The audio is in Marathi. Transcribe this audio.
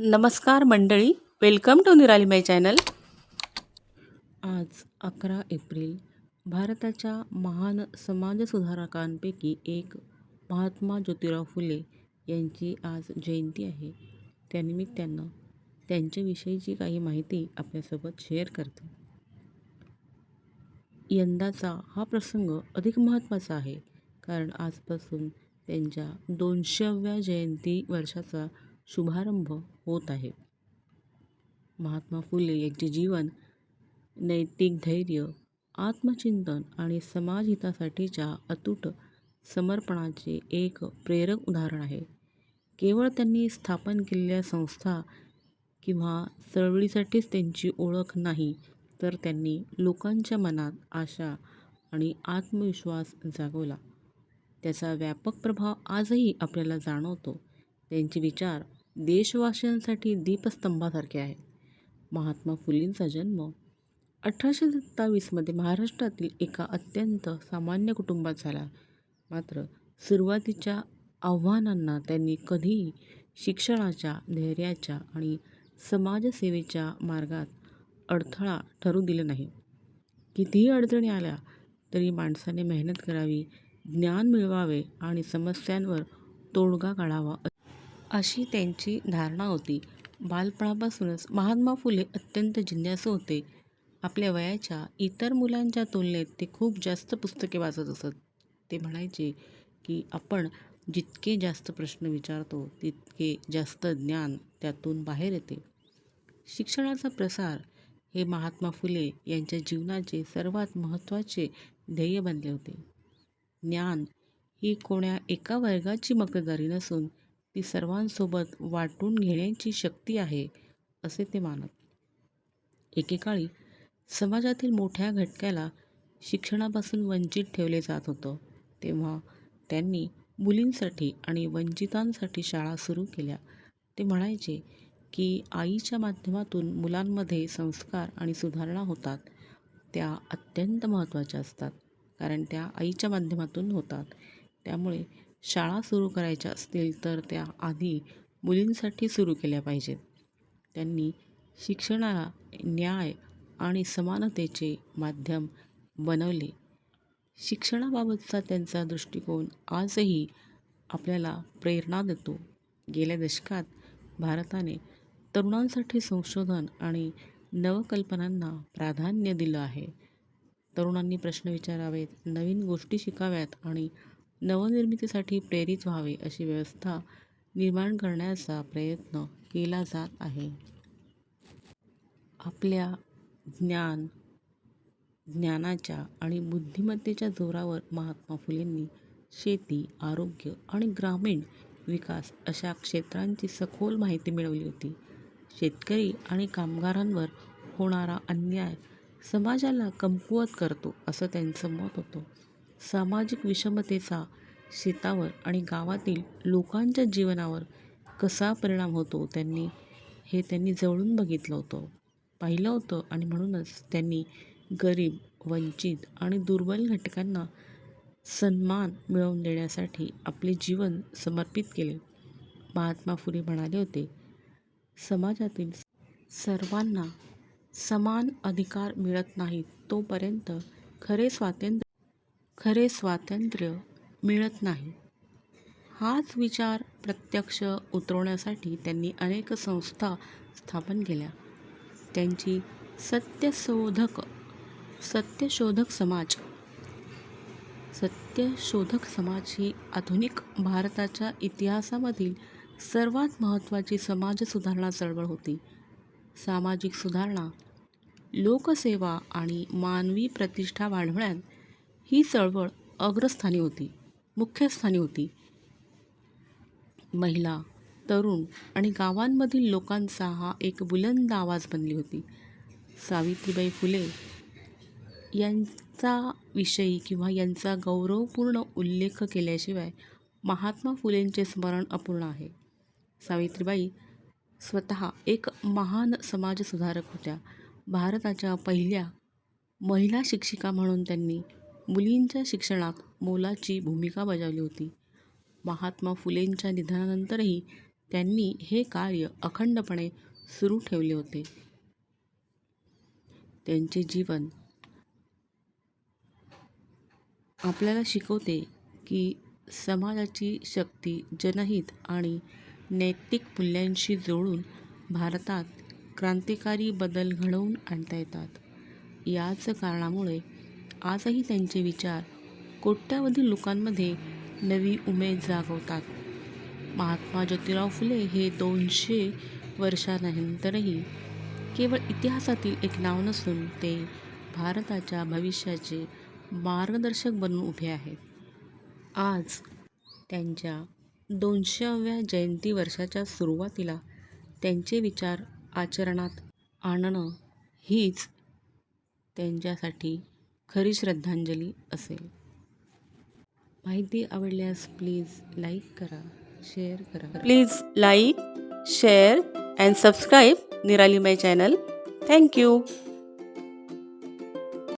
नमस्कार मंडळी, वेलकम टू निराली माय चॅनल. आज 11 एप्रिल भारताच्या महान समाजसुधारकांपैकी एक महात्मा ज्योतिराव फुले यांची आज जयंती आहे. त्यानिमित्तानं त्यांच्याविषयीची काही माहिती आपल्यासोबत शेअर करते. यंदाचा हा प्रसंग अधिक महत्त्वाचा आहे कारण आजपासून त्यांच्या 200व्या जयंती वर्षाचा शुभारंभ होत आहे. महात्मा फुले यांचे जीवन नैतिक धैर्य, आत्मचिंतन आणि समाजहितासाठीच्या अतूट समर्पणाचे एक प्रेरक उदाहरण आहे. केवळ त्यांनी स्थापन केलेल्या संस्था किंवा चळवळीसाठीच त्यांची ओळख नाही, तर त्यांनी लोकांच्या मनात आशा आणि आत्मविश्वास जागवला. त्याचा व्यापक प्रभाव आजही आपल्याला जाणवतो. त्यांचे विचार देशवासियांसाठी दीपस्तंभासारखे आहेत. महात्मा फुलेंचा जन्म 1827मध्ये महाराष्ट्रातील एका अत्यंत सामान्य कुटुंबात झाला. मात्र सुरुवातीच्या आव्हानांना त्यांनी कधीही शिक्षणाच्या, धैर्याच्या आणि समाजसेवेच्या मार्गात अडथळा ठरू दिलं नाही. कितीही अडचणी आल्या तरी माणसाने मेहनत करावी, ज्ञान मिळवावे आणि समस्यांवर तोडगा काढावा अशी त्यांची धारणा होती. बालपणापासूनच महात्मा फुले अत्यंत जिज्ञासू होते. आपल्या वयाच्या इतर मुलांच्या तुलनेत ते खूप जास्त पुस्तके वाचत असत. ते म्हणायचे की आपण जितके जास्त प्रश्न विचारतो तितके जास्त ज्ञान त्यातून बाहेर येते. शिक्षणाचा प्रसार हे महात्मा फुले यांच्या जीवनाचे सर्वात महत्त्वाचे ध्येय बनले होते. ज्ञान ही कोण्या एका वर्गाची मक्तेदारी नसून ती सर्वांसोबत वाटून घेण्याची शक्ती आहे, असे ते मानत. एकेकाळी समाजातील मोठ्या घटकाला शिक्षणापासून वंचित ठेवले जात होतं. तेव्हा त्यांनी मुलींसाठी आणि वंचितांसाठी शाळा सुरू केल्या. ते म्हणायचे की आईच्या माध्यमातून मुलांमध्ये संस्कार आणि सुधारणा होतात. त्या अत्यंत महत्त्वाच्या असतात कारण त्या आईच्या माध्यमातून होतात. त्यामुळे शाळा सुरू करायच्या असतील तर त्या आधी मुलींसाठी सुरू केल्या पाहिजेत. त्यांनी शिक्षणाला न्याय आणि समानतेचे माध्यम बनवले. शिक्षणाबाबतचा त्यांचा दृष्टिकोन आजही आपल्याला प्रेरणा देतो. गेल्या दशकात भारताने तरुणांसाठी संशोधन आणि नवकल्पनांना प्राधान्य दिलं आहे. तरुणांनी प्रश्न विचारावेत, नवीन गोष्टी शिकाव्यात आणि नवनिर्मितीसाठी प्रेरित व्हावे अशी व्यवस्था निर्माण करण्याचा प्रयत्न केला जात आहे. आपल्या ज्ञानाच्या आणि बुद्धिमत्तेच्या जोरावर महात्मा फुलेंनी शेती, आरोग्य आणि ग्रामीण विकास अशा क्षेत्रांची सखोल माहिती मिळवली होती. शेतकरी आणि कामगारांवर होणारा अन्याय समाजाला कमकुवत करतो असं त्यांचं मत होतं. सामाजिक विषमतेचा शेतावर आणि गावातील लोकांच्या जीवनावर कसा परिणाम होतो त्यांनी जवळून पाहिलं होतं आणि म्हणूनच त्यांनी गरीब, वंचित आणि दुर्बल घटकांना सन्मान मिळवून देण्यासाठी आपले जीवन समर्पित केले. महात्मा फुले म्हणाले होते, समाजातील सर्वांना समान अधिकार मिळत नाहीत तोपर्यंत खरे स्वातंत्र्य मिळत नाही. हाच विचार प्रत्यक्ष उतरवण्यासाठी त्यांनी अनेक संस्था स्थापन केल्या. त्यांची सत्यशोधक समाज ही आधुनिक भारताच्या इतिहासामधील सर्वात महत्त्वाची समाजसुधारणा चळवळ होती. सामाजिक सुधारणा, लोकसेवा आणि मानवी प्रतिष्ठा वाढवण्यात ही चळवळ मुख्य स्थानी होती. महिला, तरुण आणि गावांमधील लोकांचा हा एक बुलंद आवाज बनली होती. सावित्रीबाई फुले यांचा गौरवपूर्ण उल्लेख केल्याशिवाय महात्मा फुलेंचे स्मरण अपूर्ण आहे. सावित्रीबाई स्वतः एक महान समाजसुधारक होत्या. भारताच्या पहिल्या महिला शिक्षिका म्हणून त्यांनी मुलींच्या शिक्षणात मोलाची भूमिका बजावली होती. महात्मा फुलेंच्या निधनानंतरही त्यांनी हे कार्य अखंडपणे सुरू ठेवले होते. त्यांचे जीवन आपल्याला शिकवते की समाजाची शक्ती जनहित आणि नैतिक मूल्यांशी जोडून भारतात क्रांतिकारी बदल घडवून आणता येतात. याच कारणामुळे आजही त्यांचे विचार कोट्यावधी लोकांमध्ये नवी उमेद जागवतात. महात्मा ज्योतिराव फुले हे 200 वर्षांनंतरही केवळ इतिहासातील एक नाव नसून ते भारताच्या भविष्याचे मार्गदर्शक बनून उभे आहेत. आज त्यांच्या 200व्या जयंती वर्षाच्या सुरुवातीला त्यांचे विचार आचरणात आणणं हीच त्यांच्यासाठी खरी श्रद्धांजली असेल. माहिती आवडल्यास प्लीज लाईक करा, शेअर करा. Please like, share and subscribe निराली माय चॅनल. थँक्यू.